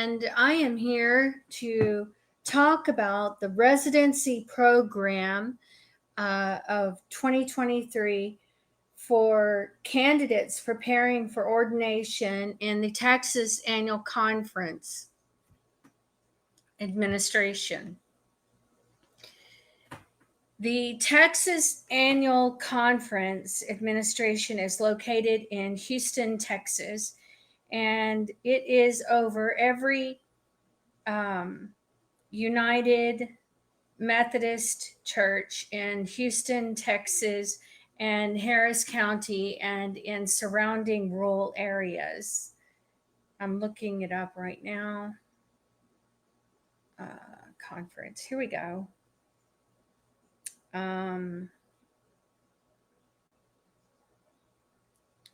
and I am here to talk about the residency program of 2023 for candidates preparing for ordination in the Texas Annual Conference Administration. The Texas Annual Conference Administration is located in Houston, Texas, and it is over every United Methodist Church in Houston, Texas, and Harris County, and in surrounding rural areas. I'm looking it up right now. Conference. Here we go.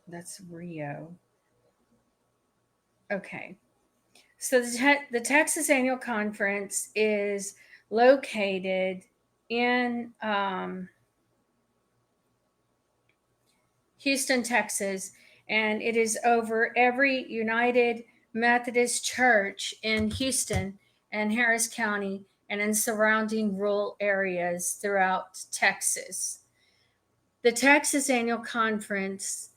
That's Rio. Okay. So the Texas Annual Conference is located in Houston, Texas, and it is over every United Methodist Church in Houston and Harris County and in surrounding rural areas throughout Texas. The Texas Annual Conference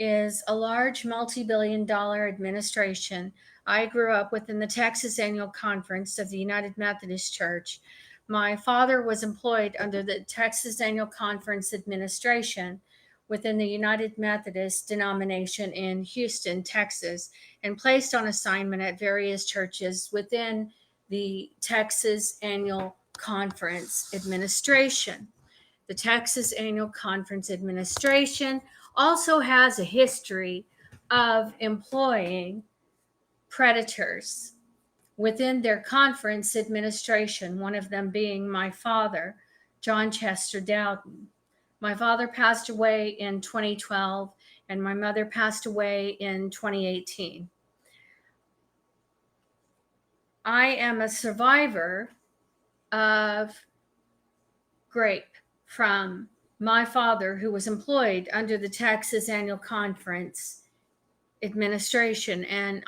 is a large multi-billion-dollar administration. I grew up within the Texas Annual Conference of the United Methodist Church. My father was employed under the Texas Annual Conference Administration within the United Methodist Denomination in Houston, Texas, and placed on assignment at various churches within the Texas Annual Conference Administration. The Texas Annual Conference Administration also has a history of employing predators within their conference administration, one of them being my father, John Chester Dowden. My father passed away in 2012, and my mother passed away in 2018. I am a survivor of grape from my father, who was employed under the Texas Annual Conference Administration, and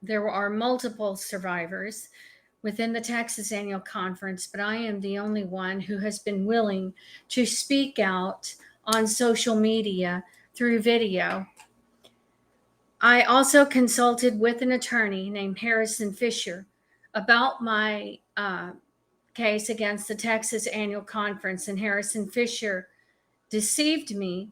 there are multiple survivors within the Texas Annual Conference, but I am the only one who has been willing to speak out on social media through video. I also consulted with an attorney named Harrison Fisher about my case against the Texas Annual Conference, and Harrison Fisher deceived me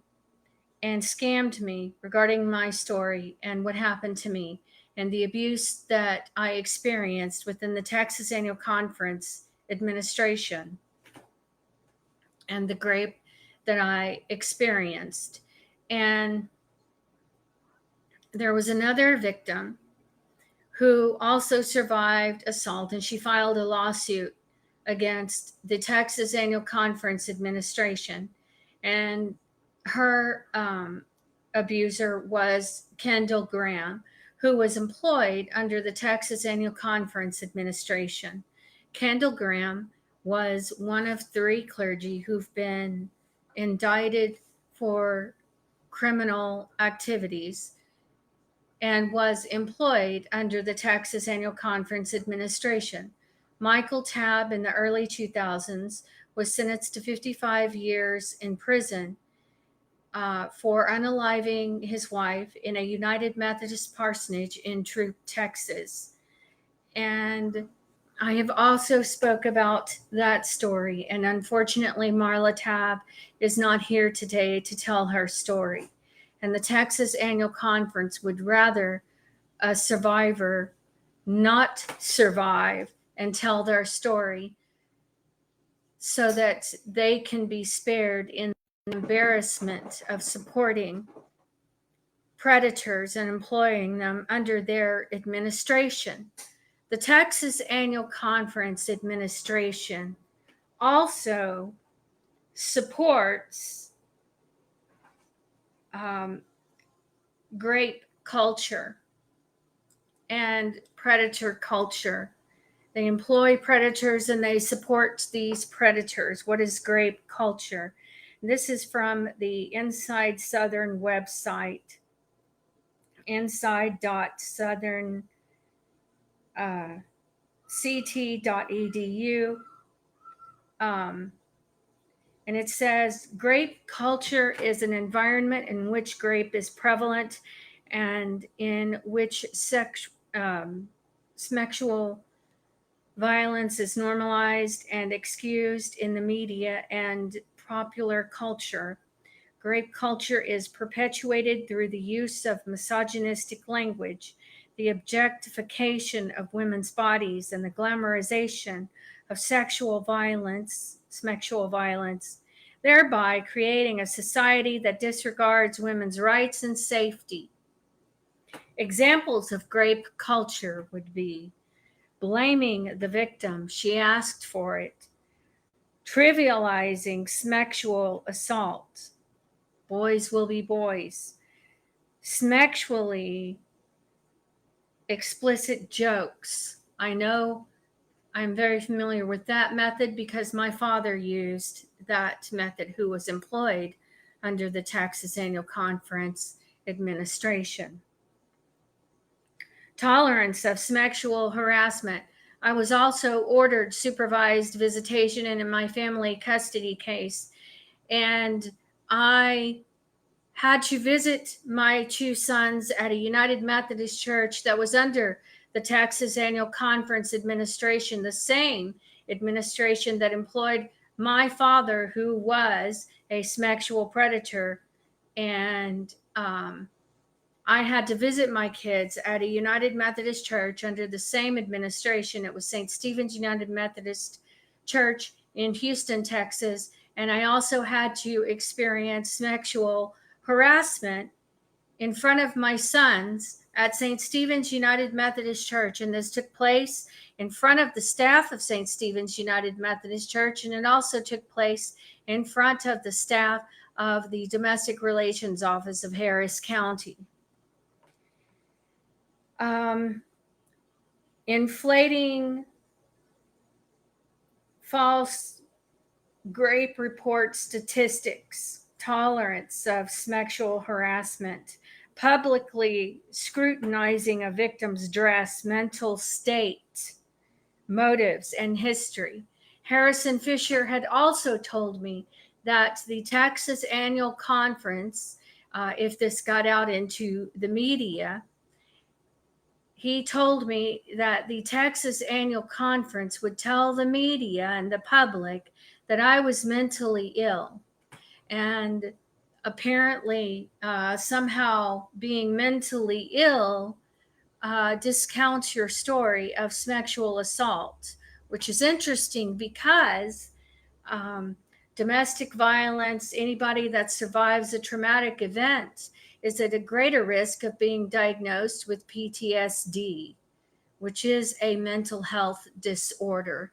and scammed me regarding my story and what happened to me and the abuse that I experienced within the Texas Annual Conference Administration and the grape that I experienced. And there was another victim who also survived assault, and she filed a lawsuit against the Texas Annual Conference Administration. And her abuser was Kendall Graham, who was employed under the Texas Annual Conference Administration. Kendall Graham was one of 3 clergy who've been indicted for criminal activities and was employed under the Texas Annual Conference Administration. Michael Tabb in the early 2000s was sentenced to 55 years in prison for unaliving his wife in a United Methodist parsonage in Troop, Texas. And I have also spoke about that story, and unfortunately Marla Tabb is not here today to tell her story. And the Texas Annual Conference would rather a survivor not survive and tell their story so that they can be spared in the embarrassment of supporting predators and employing them under their administration. The Texas Annual Conference Administration also supports grape culture and predator culture. They employ predators and they support these predators. What is grape culture? This is from the Inside Southern website. inside.southern ct.edu. And it says, grape culture is an environment in which grape is prevalent and in which sexual violence is normalized and excused in the media and popular culture. Grape culture is perpetuated through the use of misogynistic language, the objectification of women's bodies, and the glamorization of sexual violence, thereby creating a society that disregards women's rights and safety. Examples of grape culture would be blaming the victim, she asked for it, trivializing sexual assault, boys will be boys, sexually explicit jokes. I know I'm very familiar with that method because my father used that method, who was employed under the Texas Annual Conference administration. Tolerance of sexual harassment. I was also ordered supervised visitation in my family custody case, and I had to visit my two sons at a United Methodist Church that was under the Texas Annual Conference administration, the same administration that employed my father, who was a sexual predator. And I had to visit my kids at a United Methodist Church under the same administration. It was St. Stephen's United Methodist Church in Houston, Texas. And I also had to experience sexual harassment in front of my sons at St. Stephen's United Methodist Church. And this took place in front of the staff of St. Stephen's United Methodist Church. And it also took place in front of the staff of the Domestic Relations Office of Harris County. Inflating false grape report statistics, tolerance of sexual harassment, publicly scrutinizing a victim's dress, mental state, motives, and history. Harrison Fisher had also told me that the Texas Annual Conference, if this got out into the media, he told me that the Texas Annual Conference would tell the media and the public that I was mentally ill. And apparently, somehow being mentally ill discounts your story of sexual assault, which is interesting because domestic violence, anybody that survives a traumatic event, is at a greater risk of being diagnosed with PTSD, which is a mental health disorder.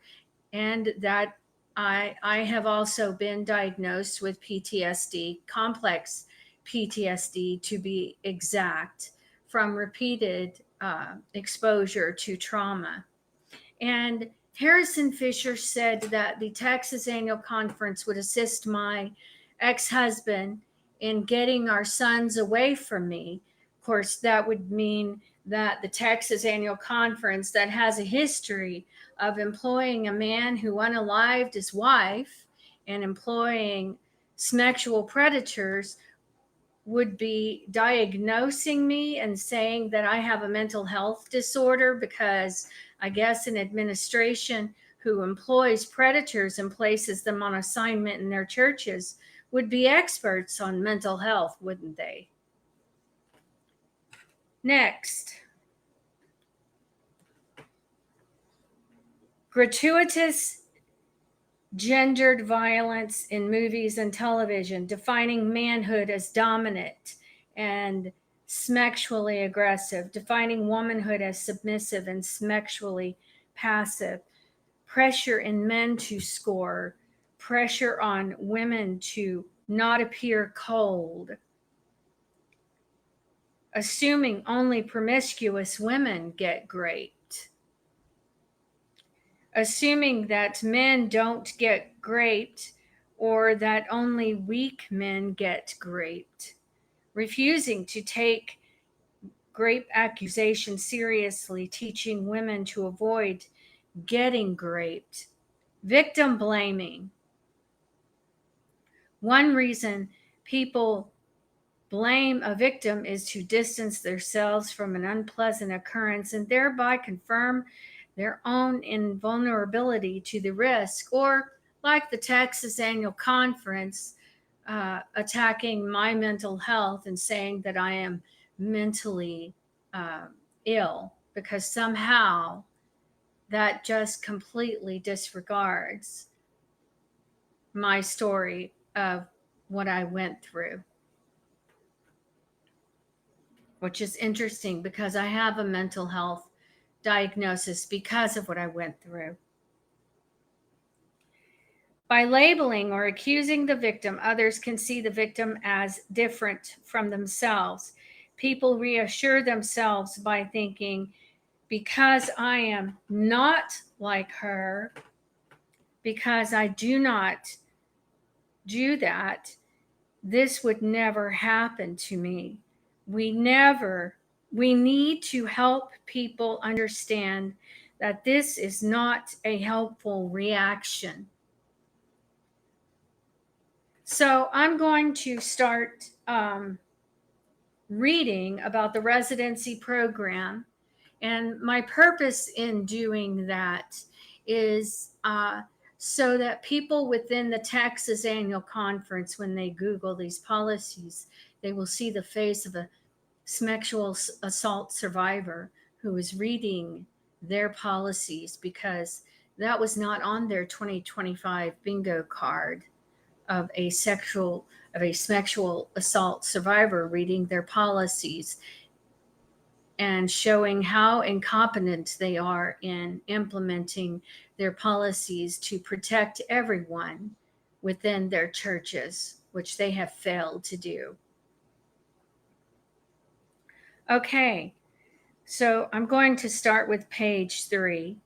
And that I have also been diagnosed with PTSD, complex PTSD to be exact, from repeated exposure to trauma. And Harrison Fisher said that the Texas Annual Conference would assist my ex-husband in getting our sons away from me. Of course, that would mean that the Texas Annual Conference, that has a history of employing a man who unalived his wife and employing sexual predators, would be diagnosing me and saying that I have a mental health disorder, because I guess an administration who employs predators and places them on assignment in their churches would be experts on mental health, wouldn't they? Next, gratuitous gendered violence in movies and television, defining manhood as dominant and sexually aggressive, defining womanhood as submissive and sexually passive, pressure in men to score, pressure on women to not appear cold, assuming only promiscuous women get raped, assuming that men don't get raped or that only weak men get raped, refusing to take grape accusation seriously, teaching women to avoid getting raped. Victim blaming. One reason people blame a victim is to distance themselves from an unpleasant occurrence and thereby confirm their own invulnerability to the risk, or like the Texas Annual Conference, attacking my mental health and saying that I am mentally uh, ill, because somehow that just completely disregards my story of what I went through, which is interesting because I have a mental health diagnosis because of what I went through. By labeling or accusing the victim, others can see the victim as different from themselves. People reassure themselves by thinking, because I am not like her, because I do not do that, this would never happen to me. We need to help people understand that this is not a helpful reaction. So I'm going to start reading about the residency program. And my purpose in doing that is so that people within the Texas Annual Conference, when they Google these policies, they will see the face of a sexual assault survivor who is reading their policies, because that was not on their 2025 bingo card of a sexual assault survivor reading their policies and showing how incompetent they are in implementing their policies to protect everyone within their churches, which they have failed to do. Okay, so I'm going to start with page 3.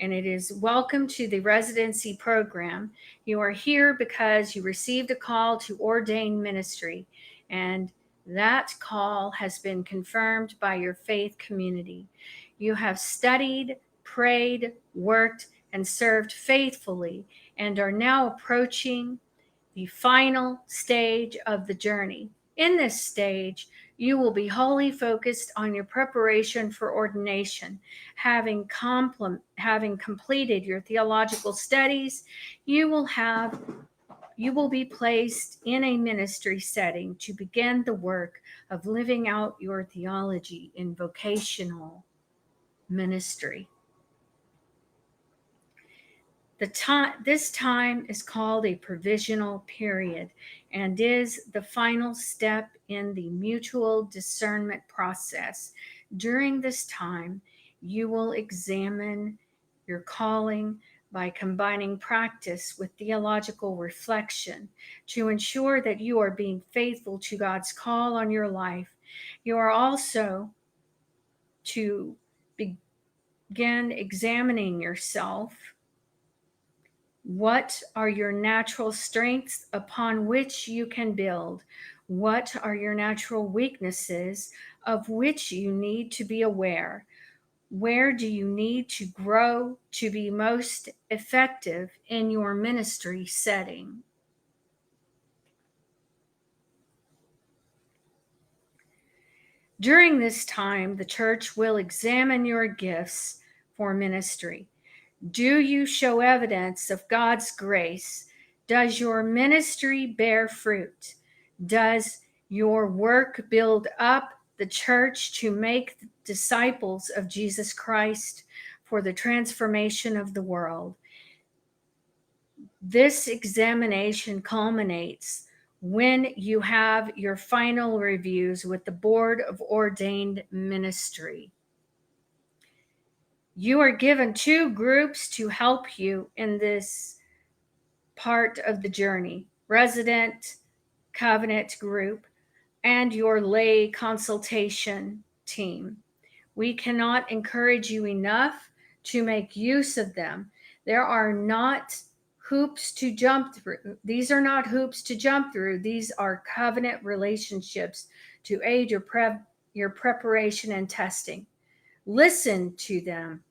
And it is, welcome to the residency program. You are here because you received a call to ordain ministry, and that call has been confirmed by your faith community. You have studied, prayed, worked, and served faithfully, and are now approaching the final stage of the journey. In this stage, you will be wholly focused on your preparation for ordination. Having completed your theological studies, you will be placed in a ministry setting to begin the work of living out your theology in vocational ministry. This time is called a provisional period and is the final step in the mutual discernment process. During this time, you will examine your calling by combining practice with theological reflection to ensure that you are being faithful to God's call on your life. You are also to begin examining yourself. What are your natural strengths upon which you can build? What are your natural weaknesses of which you need to be aware? Where do you need to grow to be most effective in your ministry setting? During this time, the church will examine your gifts for ministry. Do you show evidence of God's grace? Does your ministry bear fruit? Does your work build up the church to make disciples of Jesus Christ for the transformation of the world? This examination culminates when you have your final reviews with the Board of Ordained Ministry. You are given 2 groups to help you in this part of the journey: resident covenant group and your lay consultation team. We cannot encourage you enough to make use of them. There are not hoops to jump through. These are not hoops to jump through. These are covenant relationships to aid your your preparation and testing. Listen to them,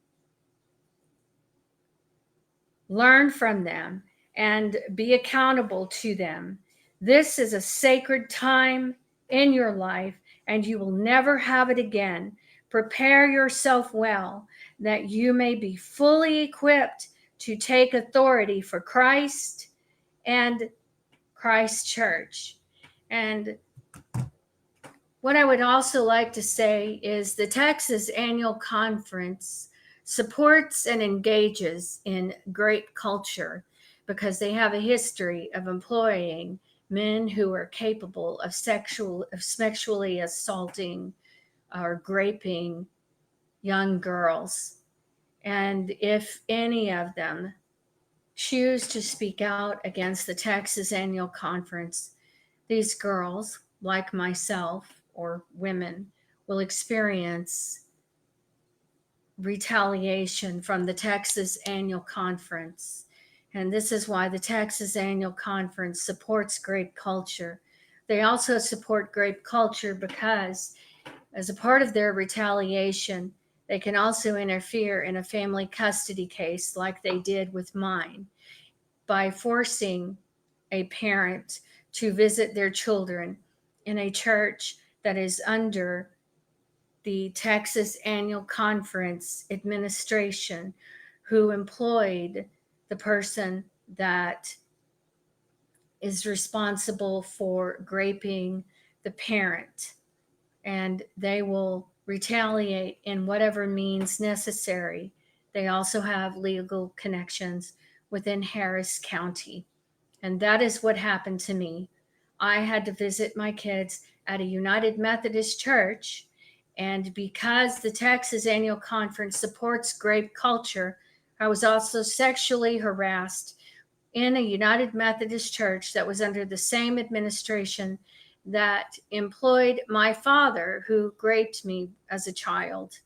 learn from them, and be accountable to them. This is a sacred time in your life, and you will never have it again. Prepare yourself well, that you may be fully equipped to take authority for Christ and Christ Church. And what I would also like to say is the Texas Annual Conference supports and engages in great culture because they have a history of employing men who are capable of sexually assaulting or raping young girls. And if any of them choose to speak out against the Texas Annual Conference, these girls, like myself or women, will experience retaliation from the Texas Annual Conference. And this is why the Texas Annual Conference supports grape culture. They also support grape culture because, as a part of their retaliation, they can also interfere in a family custody case like they did with mine by forcing a parent to visit their children in a church that is under the Texas Annual Conference administration, who employed the person that is responsible for graping the parent. And they will retaliate in whatever means necessary. They also have legal connections within Harris County. And that is what happened to me. I had to visit my kids at a United Methodist church. And because the Texas Annual Conference supports grape culture, I was also sexually harassed in a United Methodist church that was under the same administration that employed my father, who raped me as a child.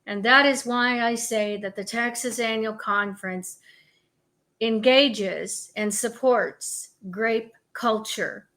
And that is why I say that the Texas Annual Conference engages and supports grape culture.